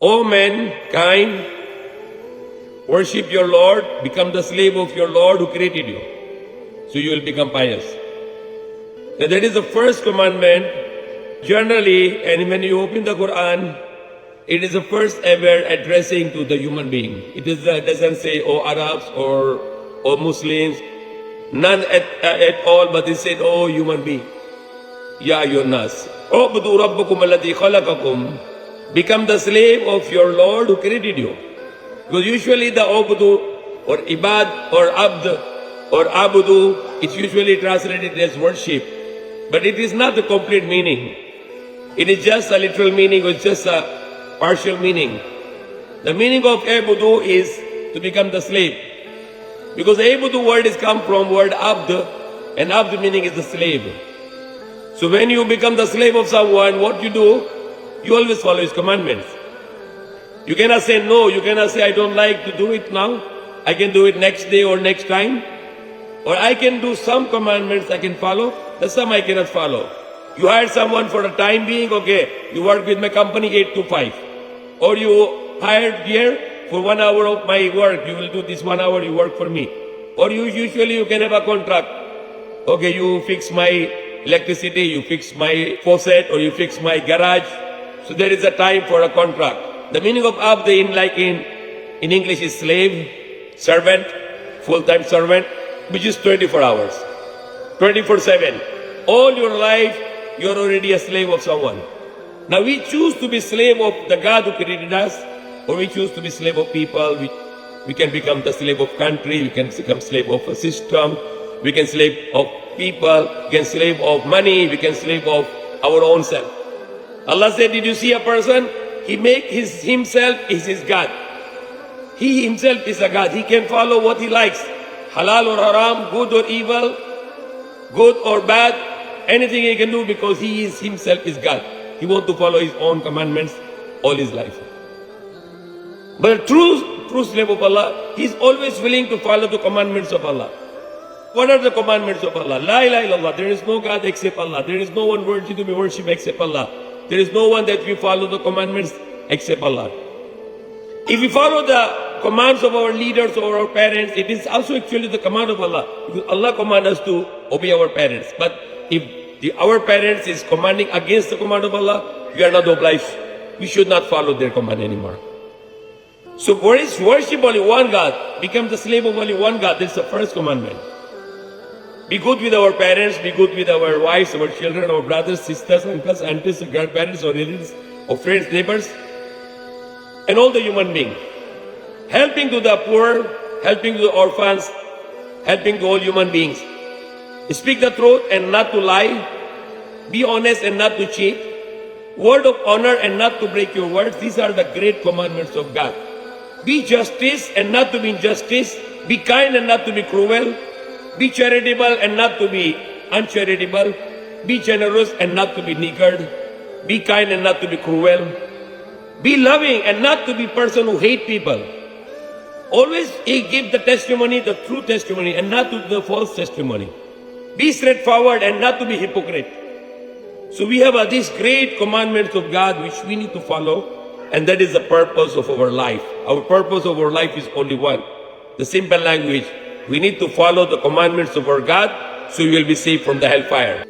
O mankind, worship your Lord, become the slave of your Lord who created you. So you will become pious. Now that is the first commandment. Generally, and when you open the Quran, it is the first ever addressing to the human being. It doesn't say, oh Arabs or Muslims, none at all, but it said, oh human being. Ya Yunas. U'budu rabbakum alladhi khalaqakum. Become the slave of your Lord who created you. Because usually the ubudu or ibad or abd or abudu, it's usually translated as worship. But it is not the complete meaning. It is just a literal meaning or just a partial meaning. The meaning of abudu is to become the slave. Because abudu word is come from word abd, and abd meaning is the slave. So when you become the slave of someone, what you do? You always follow his commandments. You cannot say no, you cannot say I don't like to do it now, I can do it next day or next time. Or I can do some commandments I can follow, the some I cannot follow. You hire someone for the time being, okay, you work with my company 8 to 5. Or you hired here for 1 hour of my work, you will do this 1 hour, you work for me. Or usually you can have a contract. Okay, you fix my electricity, you fix my faucet, or you fix my garage. So there is a time for a contract. The meaning of abd in English is slave, servant, full-time servant, which is 24 hours, 24/7. All your life, you're already a slave of someone. Now we choose to be slave of the God who created us, or we choose to be slave of people. We can become the slave of country, we can become slave of a system, we can slave of people, we can slave of money, we can slave of our own self. Allah said, did you see a person? He make himself is his God. He himself is a God. He can follow what he likes. Halal or haram, good or evil, good or bad, anything he can do because he is himself is God. He wants to follow his own commandments all his life. But a true slave of Allah, he is always willing to follow the commandments of Allah. What are the commandments of Allah? La ilaha illallah. There is no God except Allah. There is no one worthy to be worshipped except Allah. There is no one that we follow the commandments except Allah. If we follow the commands of our leaders or our parents, it is also actually the command of Allah. Because Allah commands us to obey our parents. But if our parents is commanding against the command of Allah, we are not obliged. We should not follow their command anymore. So worship only one God, become the slave of only one God. That's the first commandment. Be good with our parents, be good with our wives, our children, our brothers, sisters, uncles, aunties, grandparents, or relatives, or friends, neighbors, and all the human beings. Helping to the poor, helping to the orphans, helping to all human beings. Speak the truth and not to lie. Be honest and not to cheat. Word of honor and not to break your words. These are the great commandments of God. Be justice and not to be injustice. Be kind and not to be cruel. Be charitable and not to be uncharitable. Be generous and not to be niggard. Be kind and not to be cruel. Be loving and not to be person who hate people. Always give the testimony, the true testimony, and not to the false testimony. Be straightforward and not to be hypocrite. So we have these great commandments of God which we need to follow, and that is the purpose of our life. Our purpose of our life is only one. The simple language. We need to follow the commandments of our God so we will be saved from the hellfire.